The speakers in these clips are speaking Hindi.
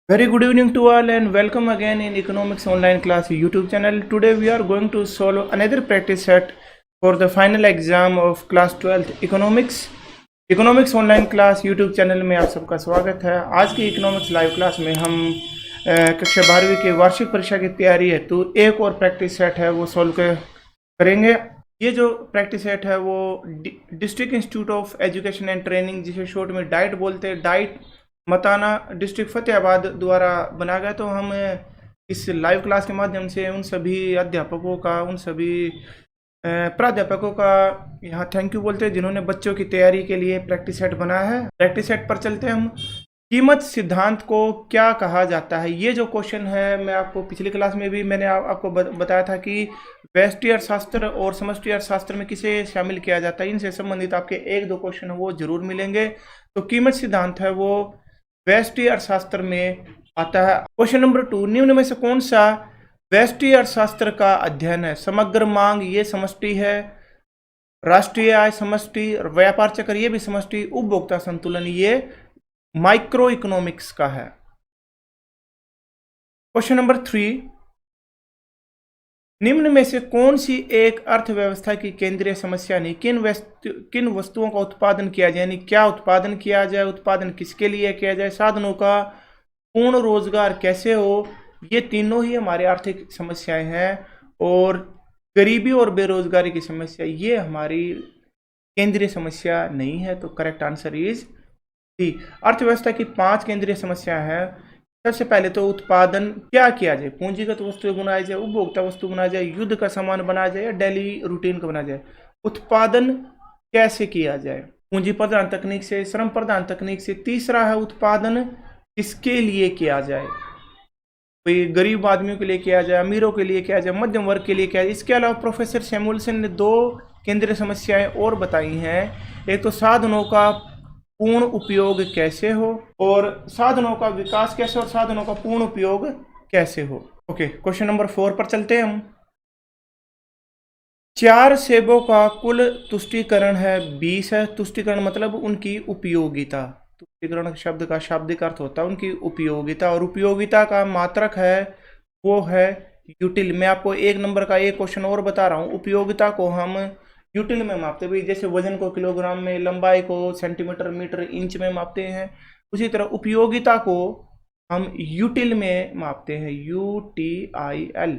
Very good evening to all and welcome again in Economics Online Class YouTube channel. Today we are going to solve another practice set for the final exam of class 12th Economics. Economics Online Class YouTube channel में आप सबका स्वागत है। आज की इकोनॉमिक्स लाइव क्लास में हम कक्षा 12वीं के वार्षिक परीक्षा की तैयारी है तो एक और प्रैक्टिस सेट है वो सॉल्व करेंगे। ये जो प्रैक्टिस सेट है वो district institute of education and training जिसे शॉर्ट में डाइट बोलते हैं, डाइट मताना डिस्ट्रिक्ट फतेहाबाद द्वारा बना गया। तो हम इस लाइव क्लास के माध्यम से उन सभी अध्यापकों का, उन सभी प्राध्यापकों का यहाँ थैंक यू बोलते हैं जिन्होंने बच्चों की तैयारी के लिए प्रैक्टिस सेट बनाया है। प्रैक्टिस सेट पर चलते हैं हम। कीमत सिद्धांत को क्या कहा जाता है, ये जो क्वेश्चन है मैं आपको पिछली क्लास में भी मैंने आपको बताया था कि व्यष्टि अर्थशास्त्र और समष्टि अर्थशास्त्र में किसे शामिल किया जाता है। इनसे संबंधित आपके एक दो क्वेश्चन वो जरूर मिलेंगे। तो कीमत सिद्धांत है वो व्यष्टि अर्थशास्त्र में आता है। क्वेश्चन नंबर 2, निम्न में से कौन सा व्यष्टि अर्थशास्त्र का अध्ययन है? समग्र मांग ये समष्टि है, राष्ट्रीय आय समष्टि, व्यापार चक्र ये भी समष्टि, उपभोक्ता संतुलन ये माइक्रो इकोनॉमिक्स का है। क्वेश्चन नंबर 3, निम्न में से कौन सी एक अर्थव्यवस्था की केंद्रीय समस्या नहीं? किन वस्तुओं का उत्पादन किया जाए, यानी क्या उत्पादन किया जाए, उत्पादन किसके लिए किया जाए, साधनों का पूर्ण रोजगार कैसे हो, ये तीनों ही हमारी आर्थिक समस्याएं हैं। और गरीबी और बेरोजगारी की समस्या ये हमारी केंद्रीय समस्या नहीं है। तो करेक्ट आंसर इज डी। अर्थव्यवस्था की 5 केंद्रीय समस्याएं हैं। सबसे पहले तो उत्पादन क्या किया जाए, पूंजीगत वस्तुएं बनाई जाए, उपभोक्ता वस्तु बनाया जाए, युद्ध का सामान बनाया जाए या डेली रूटीन का बनाया जाए। उत्पादन कैसे किया जाए, पूंजी प्रधान तकनीक से, श्रम प्रधान तकनीक से। तीसरा है उत्पादन किसके लिए किया जाए, कोई गरीब आदमियों के लिए किया जाए, अमीरों के लिए किया जाए, मध्यम वर्ग के लिए किया जाए। इसके अलावा प्रोफेसर सैमुअल्सन ने 2 केंद्रीय समस्याएं और बताई हैं। एक तो साधनों का पूर्ण उपयोग कैसे हो और साधनों का विकास कैसे और साधनों का पूर्ण उपयोग कैसे हो। ओके, क्वेश्चन नंबर 4 पर चलते हैं हम। 4 सेबों का कुल तुष्टीकरण है 20 है। तुष्टीकरण मतलब उनकी उपयोगिता। तुष्टीकरण शब्द का शाब्दिक अर्थ होता है उनकी उपयोगिता, और उपयोगिता का मात्रक है वो है यूटिल। मैं आपको 1 नंबर का एक क्वेश्चन और बता रहा हूँ। उपयोगिता को हम यूटिल में मापते हैं, जैसे वजन को किलोग्राम में, लंबाई को सेंटीमीटर, मीटर, इंच में मापते हैं, उसी तरह उपयोगिता को हम यूटिल में मापते हैं, UTIL,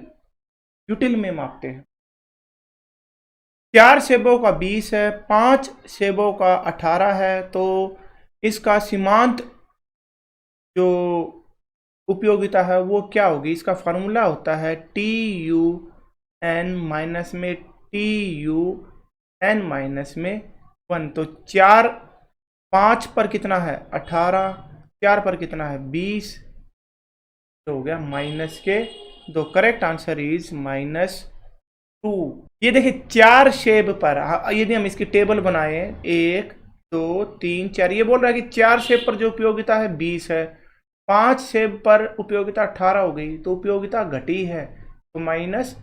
यूटिल में मापते हैं। 4 सेबों का 20 है, 5 सेबों का 18 है। तो इसका सीमांत जो उपयोगिता है वो क्या होगी? इसका फार्मूला होता है TUN माइनस में TUN माइनस में 1। तो 4 5 पर कितना है 18, 4 पर कितना है 20, तो हो गया माइनस के 2। Correct answer is -2। ये देखिए 4 शेब पर यदि हम इसकी टेबल बनाए 1 2 3 4, ये बोल रहा है कि 4 शेब पर जो उपयोगिता है 20 है, 5 शेब पर उपयोगिता 18 हो गई, तो उपयोगिता घटी है, तो -2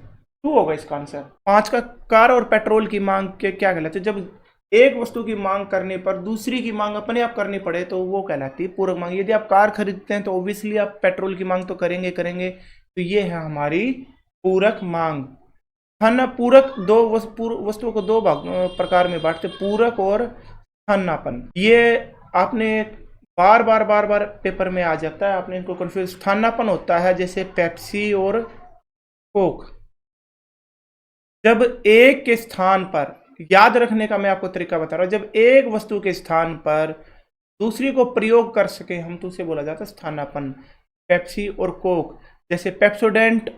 होगा इसका आंसर। 5 का कार और पेट्रोल की मांग के क्या कहलाते हैं? जब एक वस्तु की मांग करने पर दूसरी की मांग अपने आप करनी पड़े तो वो कहलाती है पूरक मांग। यदि आप कार खरीदते हैं तो ऑब्वियसली आप पेट्रोल की मांग तो करेंगे। तो ये है हमारी पूरक मांग। स्थाना पूरक वस्तुओं को 2 प्रकार में बांटते, पूरक और स्थानापन्न। ये आपने बार बार पेपर में आ जाता है, आपने इनको कंफ्यूज। स्थानापन्न होता है जैसे पेप्सी और कोक। जब एक के स्थान पर, याद रखने का मैं आपको तरीका बता रहा हूं, जब एक वस्तु के स्थान पर दूसरी को प्रयोग कर सके हम तो उसे बोला जाता है स्थानापन्न। पेप्सी और कोक, जैसे पेप्सोडेंट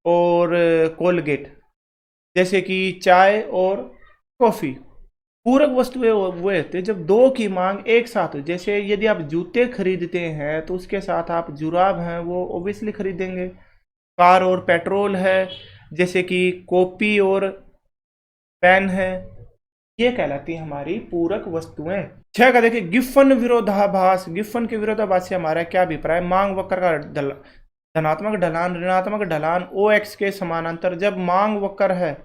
और कोलगेट, जैसे कि चाय और कॉफी। पूरक वस्तुएं वो होते हैं जब 2 की मांग एक साथ हो। जैसे यदि आप जूते खरीदते हैं तो उसके साथ आप जुराब हैं वो ऑब्वियसली खरीदेंगे। कार और पेट्रोल है, जैसे कि कॉपी और पेन है, ये कहलाती है हमारी पूरक वस्तुएं। 6 का देखिए गिफन विरोधाभास। गिफन के विरोधाभास से हमारा क्या अभिप्राय? मांग वक्र का धनात्मक ढलान, ऋणात्मक ढलान OX के समानांतर। जब मांग वक्र है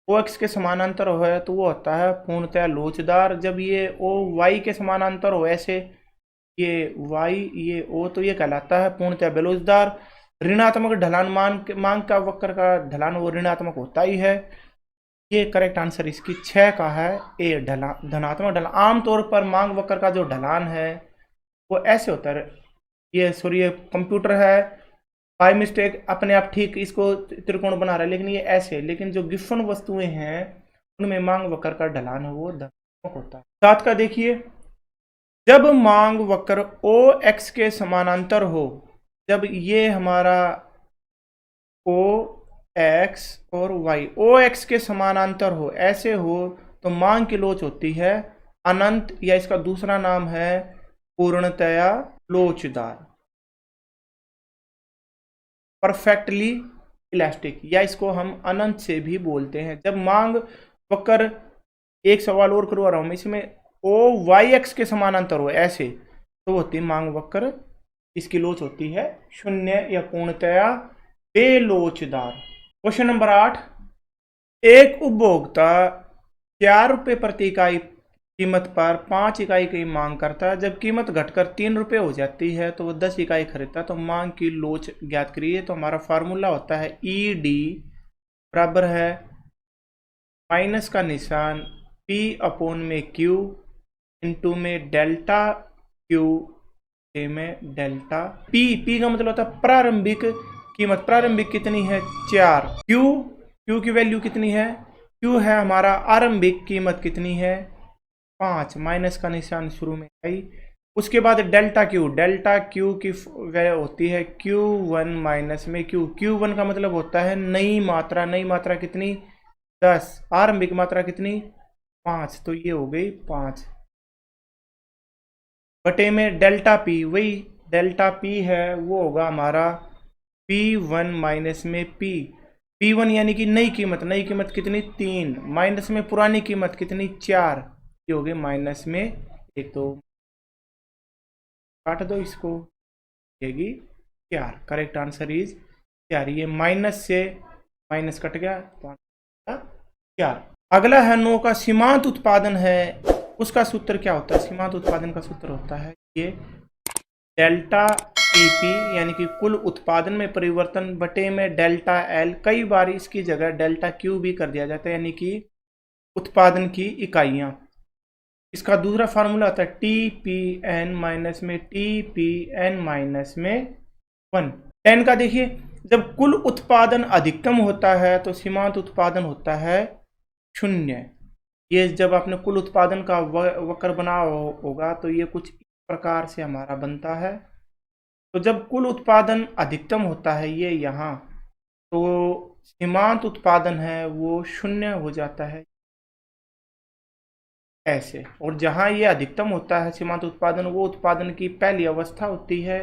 OX के समानांतर हो तो वो होता है पूर्णतः लोचदार। जब ये OY के समानांतर हो ऐसे ये y, ये o, तो ये कहलाता है पूर्णतः बेलोचदार। ऋणात्मक ढलान मांग का वक्र का ढलान वो ऋणात्मक होता ही है। ये करेक्ट आंसर इसकी 6 का है, ए धनात्मक ढलान। आमतौर पर मांग वक्र का जो ढलान है वो ऐसे होता है, ये सॉरी ये कंप्यूटर है बाय मिस्टेक अपने आप ठीक इसको त्रिकोण बना रहा है, लेकिन ये ऐसे। लेकिन जो गिफन वस्तुएं हैं उनमें मांग वक्र का ढलान है वो धनात्मक होता है। साथ का देखिए, जब मांग वक्र ओ एक्स के समानांतर हो, जब ये हमारा ओ एक्स और वाई ओ एक्स के समानांतर हो, ऐसे हो, तो मांग की लोच होती है अनंत, या इसका दूसरा नाम है पूर्णतया लोचदार, परफेक्टली इलास्टिक, या इसको हम अनंत से भी बोलते हैं। जब मांग वक्र, एक सवाल और करवा रहा हूं मैं इसमें, ओ वाई एक्स के समानांतर हो ऐसे, तो होती है मांग वक्र, इसकी लोच होती है 0 या पूर्णतया बेलोचदार। क्वेश्चन नंबर 8, एक उपभोक्ता 4 रुपये प्रति इकाई कीमत पर 5 इकाई की मांग करता है। जब कीमत घटकर 3 रुपये हो जाती है तो वो 10 इकाई खरीदता है। तो मांग की लोच ज्ञात करिए। तो हमारा फार्मूला होता है ई डी बराबर है माइनस का निशान P अपॉन में Q इंटू में डेल्टा Q में डेल्टा P का मतलब होता है प्रारंभिक कीमत। प्रारंभिक कितनी है 4, Q की वैल्यू कितनी है, Q है हमारा आरंभिक कीमत कितनी है 5, माइनस का निशान शुरू में आई। उसके बाद डेल्टा Q की वैल्यू होती है Q1 माइनस में Q1 का मतलब होता है नई मात्रा। नई मात्रा कितनी 10, आरंभिक मात्रा कितनी 5, तो ये हो गई 5 बटे में डेल्टा P, वही डेल्टा P है वो होगा हमारा P1 माइनस में P1 यानी कि नई कीमत कितनी 3, माइनस में पुरानी कीमत कितनी 4, ये हो गए माइनस में 1। तो काट दो इसको, देगी 4, करेक्ट आंसर इज 4। ये माइनस से माइनस कट गया तो 4। अगला है 9 का सीमांत उत्पादन है, उसका सूत्र क्या होता है। सीमांत उत्पादन का सूत्र होता है ये डेल्टा टीपी यानी कि कुल उत्पादन में परिवर्तन बटे में डेल्टा एल, कई बार इसकी जगह डेल्टा क्यू भी कर दिया जाता है यानी कि उत्पादन की इकाइयां। इसका दूसरा फार्मूला होता है टी पी एन माइनस में टी पी एन माइनस में 1। 10 का देखिए, जब कुल उत्पादन अधिकतम होता है तो सीमांत उत्पादन होता है 0। ये जब आपने कुल उत्पादन का वक्र बना होगा तो ये कुछ इस प्रकार से हमारा बनता है। तो जब कुल उत्पादन अधिकतम होता है ये यहाँ, तो सीमांत उत्पादन है वो 0 हो जाता है ऐसे। और जहाँ ये अधिकतम होता है सीमांत उत्पादन, वो उत्पादन की पहली अवस्था होती है,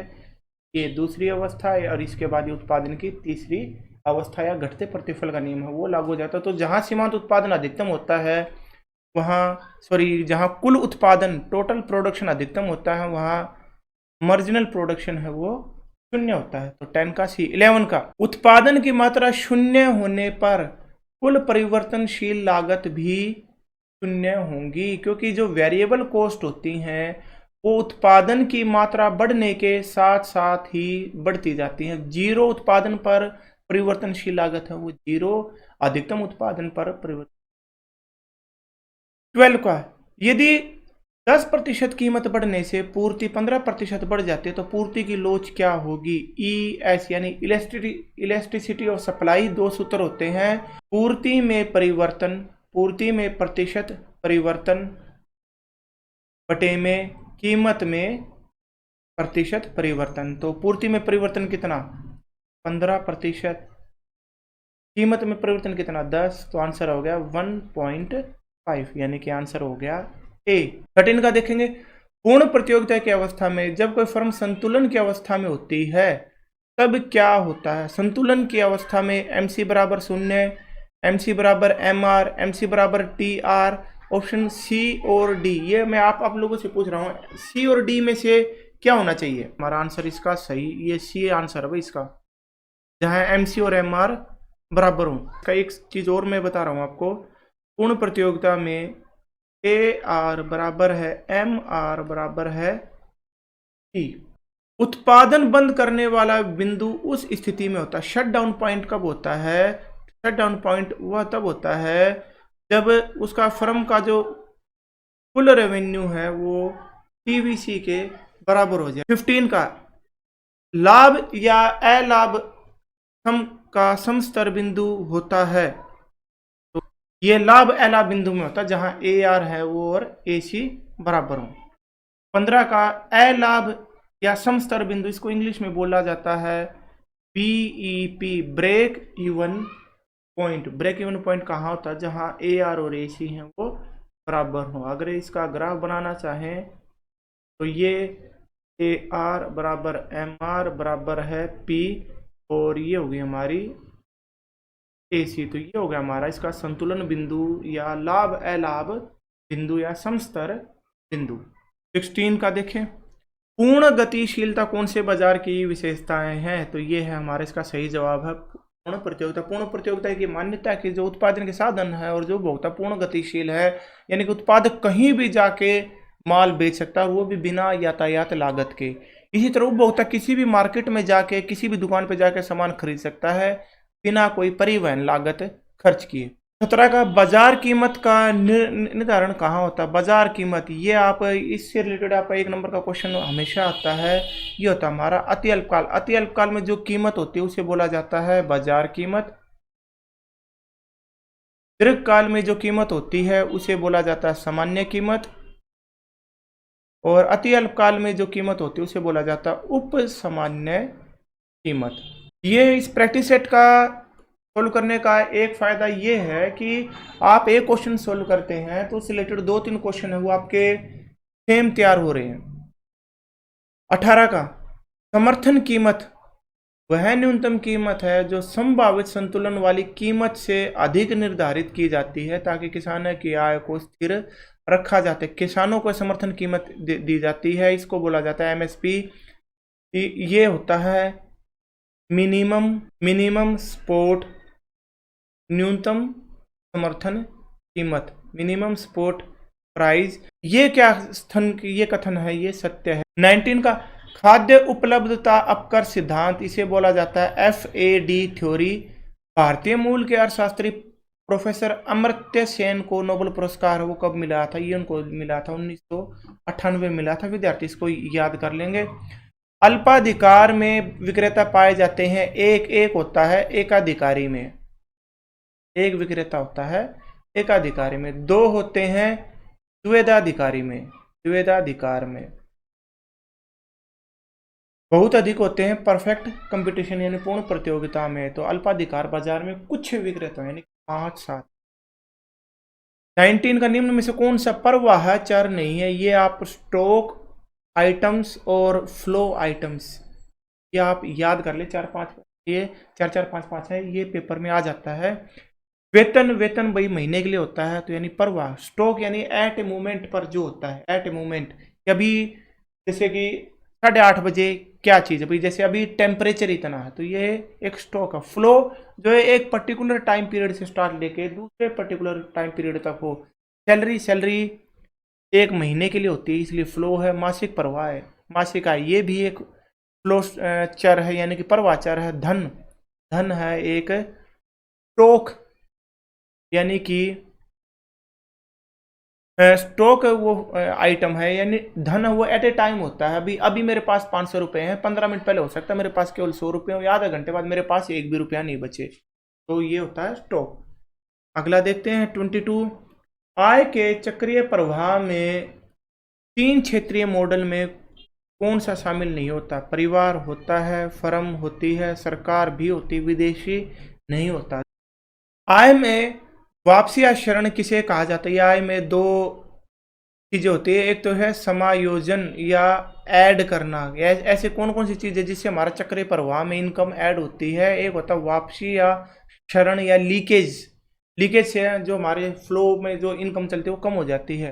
ये दूसरी अवस्था है, और इसके बाद ये उत्पादन की तीसरी अवस्था या घटते प्रतिफल का नियम है वो लागू हो जाता है। तो जहाँ सीमांत उत्पादन अधिकतम होता है जहाँ कुल उत्पादन टोटल प्रोडक्शन अधिकतम होता है वहाँ मार्जिनल प्रोडक्शन है वो 0 होता है। तो 10 का सी। 11 का, उत्पादन की मात्रा 0 होने पर कुल परिवर्तनशील लागत भी 0 होंगी, क्योंकि जो वेरिएबल कॉस्ट होती हैं वो उत्पादन की मात्रा बढ़ने के साथ साथ ही बढ़ती जाती हैं। 0 उत्पादन पर परिवर्तनशील लागत है वो 0, अधिकतम उत्पादन पर परिवर्तन। 12 का, यदि 10% कीमत बढ़ने से पूर्ति 15% बढ़ जाती है तो पूर्ति की लोच क्या होगी। ई एस यानी इलेस्टिसिटी ऑफ सप्लाई, 2 सूत्र होते हैं। पूर्ति में प्रतिशत परिवर्तन बटे में कीमत में प्रतिशत परिवर्तन। तो पूर्ति में परिवर्तन कितना 15%, कीमत में परिवर्तन कितना 10, तो आंसर हो गया 1.5 यानी कि आंसर हो गया ए। 13 का देखेंगे, पूर्ण प्रतियोगिता की अवस्था में जब कोई फर्म संतुलन की अवस्था में होती है तब क्या होता है। संतुलन की अवस्था में MC बराबर 0, MC बराबर MR, MC बराबर TR, ऑप्शन C और D। ये मैं आप लोगों से पूछ रहा हूँ C और D में से क्या होना चाहिए। हमारा आंसर इसका सही ये C आंसर है भाई इसका, जहाँ MC और MR बराबर हूँ। इसका एक चीज़ और मैं बता रहा हूँ आपको, पूर्ण प्रतियोगिता में AR बराबर है MR बराबर है कि उत्पादन बंद करने वाला बिंदु उस स्थिति में होता है, शट डाउन पॉइंट कब होता है? शट डाउन पॉइंट वह तब होता है जब उसका फर्म का जो कुल रेवेन्यू है वो टीवीसी के बराबर हो जाए। 15 का लाभ या अलाभ सम का समस्तर बिंदु होता है, तो ये लाभ अलाभ बिंदु में होता है जहां ए आर है वो और ए सी बराबर हो। 15 का अलाभ या समस्तर बिंदु, इसको इंग्लिश में बोला जाता है BEP, break even point. Break even point कहाँ होता है? जहां ए आर और ए सी है वो बराबर हो। अगर इसका ग्राफ बनाना चाहें तो ये ए आर बराबर एम आर बराबर है पी, और ये होगी हमारी ए सी, तो ये हो गया हमारा इसका संतुलन बिंदु या लाभ अलाभ बिंदु या समस्तर बिंदु। 16 का देखें, पूर्ण गतिशीलता कौन से बाजार की विशेषताएं हैं? तो ये है हमारा इसका सही जवाब है पूर्ण प्रतियोगिता। पूर्ण प्रतियोगिता की मान्यता है कि जो उत्पादन के साधन है और जो उपभोक्ता पूर्ण गतिशील है, यानी कि उत्पादक कहीं भी जाके माल बेच सकता है, वो भी बिना यातायात लागत के। इसी तरह उपभोक्ता किसी भी मार्केट में जाके, किसी भी दुकान पे जाके सामान खरीद सकता है बिना कोई परिवहन लागत खर्च किए। 17 का बाजार कीमत का निर्धारण कहाँ होता है? बाजार कीमत, ये आप इससे रिलेटेड आपका 1 नंबर का क्वेश्चन हमेशा आता है। ये होता है हमारा अति अल्पकाल। अति अल्पकाल में जो कीमत होती है उसे बोला जाता है बाजार कीमत। दीर्घकाल में जो कीमत होती है उसे बोला जाता है सामान्य कीमत, और अति अल्पकाल में जो कीमत होती है उसे बोला जाता है उप सामान्य कीमत। ये इस प्रैक्टिस सेट का सोल्व करने का एक फायदा ये है कि आप एक क्वेश्चन सोल्व करते हैं तो उससे रिलेटेड 2-3 क्वेश्चन है वो आपके सेम तैयार हो रहे हैं। 18 का समर्थन कीमत वह न्यूनतम कीमत है जो संभावित संतुलन वाली कीमत से अधिक निर्धारित की जाती है ताकि किसानों की आय को स्थिर रखा जाता है। किसानों को समर्थन कीमत दी जाती है, इसको बोला जाता है एमएसपी। ये होता है मिनिमम सपोर्ट, न्यूनतम समर्थन कीमत, मिनिमम सपोर्ट प्राइस। ये क्या ये कथन है? ये सत्य है। 19 का खाद्य उपलब्धता अपकर सिद्धांत, इसे बोला जाता है FAD थ्योरी। भारतीय मूल के अर्थशास्त्री प्रोफेसर अमर्त्य सेन को नोबेल पुरस्कार वो कब मिला था? ये उनको मिला था 1998 मिला था। विद्यार्थी इसको याद कर लेंगे। अल्पाधिकार में विक्रेता पाए जाते हैं, एक होता है एकाधिकारी में, एक विक्रेता होता है एकाधिकारी में, 2 होते हैं द्विवेदाधिकारी में, द्विवेदाधिकार में बहुत अधिक होते हैं परफेक्ट कंपटीशन यानी पूर्ण प्रतियोगिता में। तो अल्पाधिकार बाजार में कुछ विक्रेता यानी 5-7। 19 का निम्न में से कौन सा प्रवाह चर नहीं है? ये आप स्टॉक आइटम्स और फ्लो आइटम्स ये आप याद कर ले। 4-5 ये 4-4-5-5 है, ये पेपर में आ जाता है। वेतन भाई महीने के लिए होता है, तो यानी प्रवाह। स्टॉक यानी एट ए मोमेंट पर जो होता है, एट ए मोमेंट। अभी जैसे कि 8:30 बजे क्या चीज़ है भाई, जैसे अभी टेम्परेचर इतना है तो ये एक स्टॉक है। फ्लो जो है एक पर्टिकुलर टाइम पीरियड से स्टार्ट लेके दूसरे पर्टिकुलर टाइम पीरियड तक हो। सैलरी 1 महीने के लिए होती है इसलिए फ्लो है। मासिक प्रवाह है, मासिक आय, ये भी एक फ्लो चर है यानी कि प्रवाह चर है। धन है एक स्टॉक यानी कि स्टॉक वो आइटम है, यानी धन वो एट ए टाइम होता है। अभी मेरे पास 500 रुपये हैं, 15 मिनट पहले हो सकता है मेरे पास केवल 100 रुपये हो, आधा घंटे बाद मेरे पास 1 भी रुपया नहीं बचे, तो ये होता है स्टॉक। अगला देखते हैं 22। आय के चक्रीय प्रवाह में 3 क्षेत्रीय मॉडल में कौन सा शामिल नहीं होता? परिवार होता है, फर्म होती है, सरकार भी होती, विदेशी नहीं होता। आय में वापसी या शरण किसे कहा जाता है? या आय में 2 चीजें होती है, एक तो है समायोजन या ऐड करना। ऐसे कौन कौन सी चीजें जिससे हमारा चक्रीय प्रवाह में इनकम ऐड होती है? एक होता है वापसी या शरण या लीकेज। लीकेज से जो हमारे फ्लो में जो इनकम चलती है वो कम हो जाती है।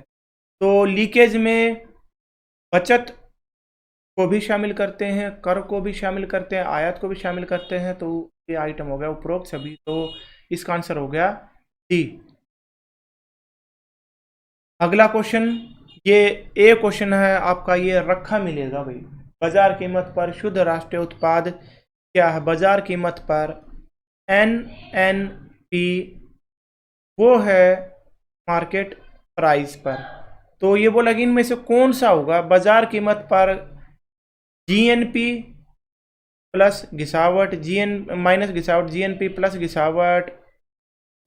तो लीकेज में बचत को भी शामिल करते हैं, कर को भी शामिल करते हैं, आयात को भी शामिल करते हैं। तो ये आइटम हो गया उपरोक्त सभी, तो इसका आंसर हो गया डी। अगला क्वेश्चन, ये ए क्वेश्चन है आपका, ये रखा मिलेगा भाई, बाजार कीमत पर शुद्ध राष्ट्रीय उत्पाद क्या है? बाजार कीमत पर NNP वो है मार्केट प्राइस पर। तो ये बोला कि इनमें से कौन सा होगा? बाजार कीमत पर GNP प्लस घिसावट, माइनस घिसावट, GNP प्लस घिसावट,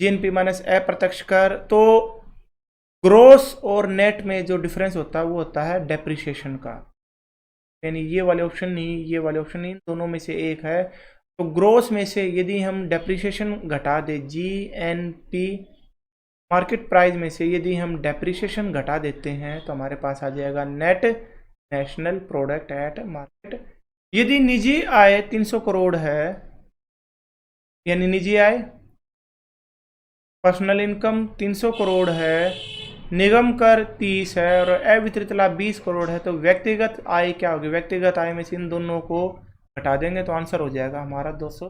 GNP माइनस अप्रत्यक्ष कर। तो ग्रोस और नेट में जो डिफरेंस होता है वो होता है डेप्रिसिएशन का, यानी ये वाले ऑप्शन नहीं, ये वाले ऑप्शन नहीं, दोनों में से एक है। तो ग्रोस में से यदि हम डेप्रिसिएशन घटा दें, GNP मार्केट प्राइस में से यदि हम डेप्रिसिएशन घटा देते हैं तो हमारे पास आ जाएगा net national product at market. यदि निजी आय 300 करोड़ है, यानी निजी आय पर्सनल इनकम 300 करोड़ है, निगम कर 30 है और अवितरित लाभ 20 करोड़ है, तो व्यक्तिगत आय क्या होगी? व्यक्तिगत आय में से इन दोनों को घटा देंगे तो आंसर हो जाएगा हमारा 200।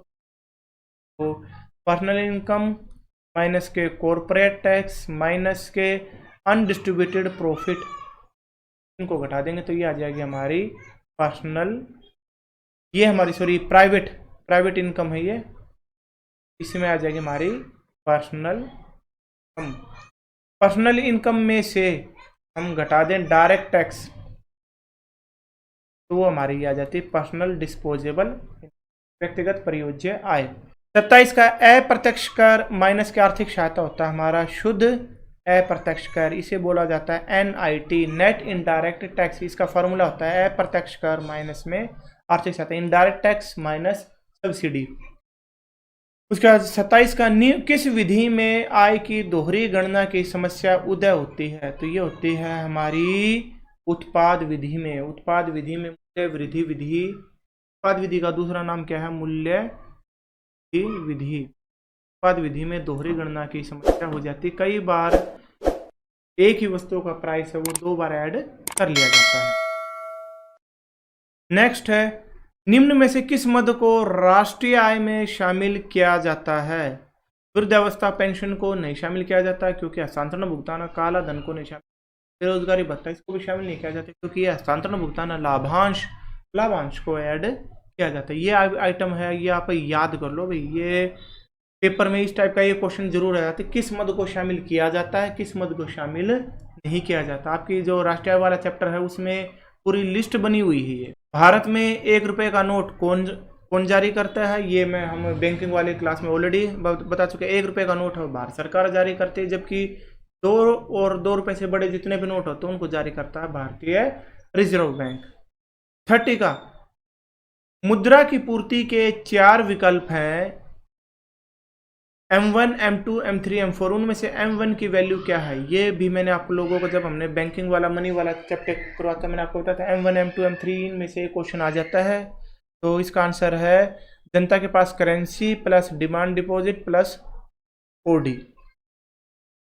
तो पर्सनल इनकम माइनस के कॉरपोरेट टैक्स माइनस के अनडिस्ट्रीब्यूटेड प्रॉफिट, इनको घटा देंगे तो ये आ जाएगी हमारी पर्सनल, ये हमारी सॉरी प्राइवेट इनकम है, ये इसमें आ जाएगी हमारी पर्सनल इनकम में से हम घटा दें डायरेक्ट टैक्स तो वो हमारी आ जाती है पर्सनल डिस्पोजेबल, व्यक्तिगत परियोज्य आय। 27 का अप्रत्यक्ष कर माइनस के आर्थिक सहायता होता है हमारा शुद्ध अप्रत्यक्ष कर, इसे बोला जाता है NIT नेट इनडायरेक्ट टैक्स। इसका फॉर्मूला होता है अप्रत्यक्ष कर माइनस में आर्थिक सहायता, इनडायरेक्ट टैक्स माइनस सब्सिडी। उसके बाद 27 का किस विधि में आय की दोहरी गणना की समस्या उदय होती है? तो ये होती है हमारी उत्पाद विधि में। उत्पाद विधि में मूल्य वृद्धि विधि, उत्पाद विधि का दूसरा नाम क्या है? मूल्य विधि। उत्पाद विधि में दोहरी गणना की समस्या हो जाती है, कई बार एक ही वस्तु का प्राइस है वो 2 बार ऐड कर लिया जाता है। नेक्स्ट है, निम्न में से किस मद को राष्ट्रीय आय में शामिल किया जाता है? वृद्धावस्था पेंशन को नहीं शामिल किया जाता क्योंकि हस्तांतरण भुगतान, काला धन को नहीं शामिल, बेरोजगारी भत्ता इसको भी शामिल नहीं किया जाता क्योंकि यह हस्तांतरण भुगतान, लाभांश को ऐड किया जाता है। ये आइटम है, ये आप याद कर लो भाई, ये पेपर में इस टाइप का ये क्वेश्चन जरूर आ जाता है, किस मद को शामिल किया जाता है, किस मद को शामिल नहीं किया जाता। आपकी जो राष्ट्रीय आय वाला चैप्टर है उसमें पूरी लिस्ट बनी हुई है। भारत में 1 रुपये का नोट कौन जारी करता है? ये हम बैंकिंग वाले क्लास में ऑलरेडी बता चुके हैं। 1 रुपये का नोट है भारत सरकार जारी करती है, जबकि 2 और 2 रुपये से बड़े जितने भी नोट होते हैं उनको जारी करता है भारतीय रिजर्व बैंक। 30 का मुद्रा की पूर्ति के 4 विकल्प हैं, M1, M2, M3, M4। उनमें से M1 की वैल्यू क्या है? ये भी मैंने आप लोगों को जब हमने बैंकिंग वाला मनी वाला चैप्टर करवाता था मैंने आपको बताया था M1, M2, M3 इनमें से क्वेश्चन आ जाता है। तो इसका आंसर है जनता के पास currency plus demand deposit plus OD,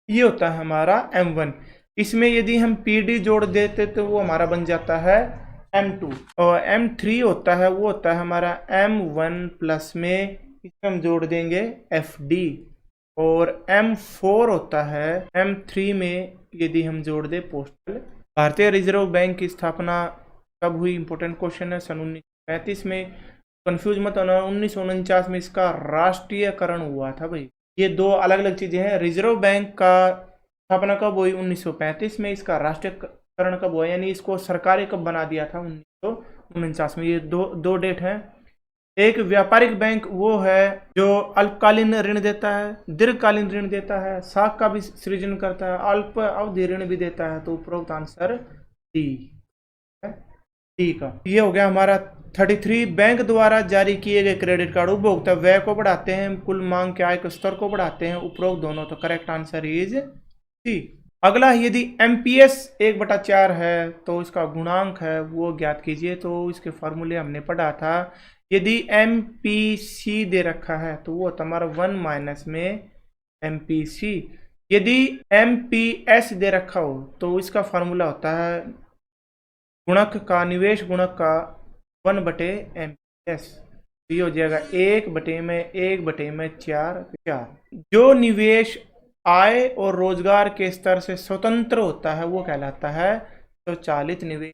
ये होता है हमारा M1। इसमें यदि हम PD जोड़ देते तो वो हमारा बन जाता है M2, और M3 होता है वो होता है हमारा M1 प्लस में इसमें हम जोड़ देंगे FD, और M4 होता है M3 में यदि हम जोड़ दे पोस्टल। भारतीय रिजर्व बैंक की स्थापना कब हुई? इंपॉर्टेंट क्वेश्चन है, सन 1935 में। कंफ्यूज मत होना, 1949 में इसका राष्ट्रीयकरण हुआ था भाई। ये 2 अलग अलग चीजें हैं। रिजर्व बैंक का स्थापना कब हुई? 1935 में। इसका राष्ट्रीयकरण कब हुआ, यानी इसको सरकारी कब बना दिया था? 1949 में। ये दो डेट है। एक व्यापारिक बैंक वो है जो अल्पकालीन ऋण देता है, दीर्घकालीन ऋण देता है, साख का भी सृजन करता है, अल्प अवधि ऋण भी देता है। तो उपरोक्त आंसर डी का ये हो गया हमारा। 33 बैंक द्वारा जारी किए गए क्रेडिट कार्ड उपभोक्ता व्यय को बढ़ाते हैं, कुल मांग के आय के स्तर को बढ़ाते हैं, उपरोक्त दोनों। तो करेक्ट आंसर इज सी। अगला, यदि MPS 1/4 है तो इसका गुणांक है वो ज्ञात कीजिए। तो इसके फॉर्मूले हमने पढ़ा था। यदि MPC दे रखा है तो वो हमारा 1 माइनस में MPC। यदि MPS दे रखा हो तो इसका फॉर्मूला होता है गुणक का, निवेश गुणक का 1/MPS। ये हो जाएगा 1/4। जो निवेश आय और रोजगार के स्तर से स्वतंत्र होता है वो कहलाता है स्वचालित निवेश।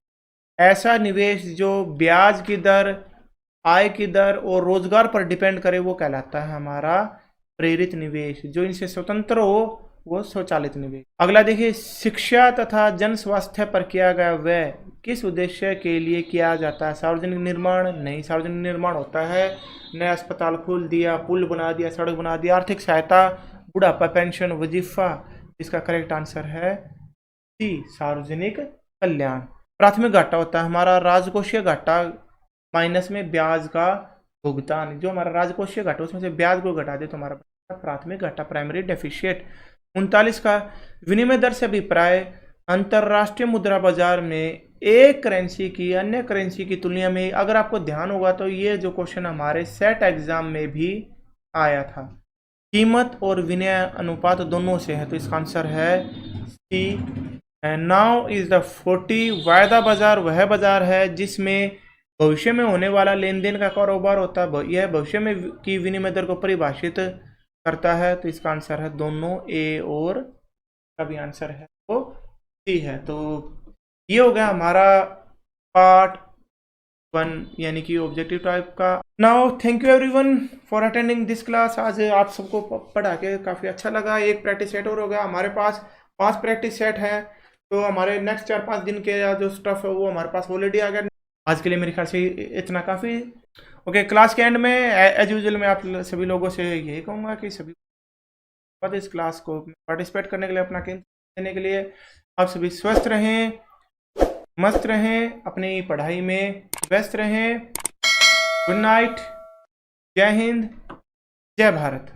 ऐसा निवेश जो ब्याज की दर, आय की दर और रोजगार पर डिपेंड करे वो कहलाता है हमारा प्रेरित निवेश। जो इनसे स्वतंत्र हो वो स्वचालित निवेश। अगला देखिए, शिक्षा तथा जन स्वास्थ्य पर किया गया व्यय किस उद्देश्य के लिए किया जाता है? सार्वजनिक निर्माण? नहीं, सार्वजनिक निर्माण होता है नया अस्पताल खोल दिया, पुल बना दिया, सड़क बना दिया। आर्थिक सहायता, बुढ़ापा पेंशन, वजीफा। इसका करेक्ट आंसर है सी, सार्वजनिक कल्याण। प्राथमिक घाटा होता है हमारा राजकोषीय घाटा माइनस में ब्याज का भुगतान। जो हमारा राजकोषीय घाटा उसमें से ब्याज को घटा दे तो हमारा प्राथमिक घाटा, प्राइमरी डेफिशिएट। 39 का विनिमय दर से अभिप्राय, अंतरराष्ट्रीय मुद्रा बाजार में एक करेंसी की अन्य करेंसी की तुलना में। अगर आपको ध्यान होगा तो ये जो क्वेश्चन हमारे सेट एग्जाम में भी आया था। कीमत और विनिमय अनुपात दोनों से है तो इसका आंसर है सी। Now is the 40। वायदा बाजार वह बाजार है जिसमें भविष्य में होने वाला लेन देन का कारोबार होता है। यह भविष्य में की विनिमय दर को परिभाषित करता है तो इसका आंसर है दोनों, ए और का भी आंसर है वो सी है। तो ये हो गया हमारा पार्ट 1 यानी कि ऑब्जेक्टिव टाइप का। Now thank you everyone for attending this class. आज आप सबको पढ़ा के काफ़ी अच्छा लगा। एक प्रैक्टिस सेट और हो गया। हमारे पास 5 प्रैक्टिस सेट हैं तो हमारे नेक्स्ट 4-5 दिन के जो स्टफ है वो हमारे पास ऑलरेडी आ गया। आज के लिए मेरे ख्याल से इतना काफ़ी। ओके, क्लास के एंड में एज यूजुअल मैं आप सभी लोगों से यही कहूँगा कि सभी इस क्लास को पार्टिसिपेट करने के लिए, अपना कीमत देने के लिए। आप सभी स्वस्थ रहें, मस्त रहें, अपनी पढ़ाई में व्यस्त रहें। गुड नाइट, जय हिंद, जय भारत।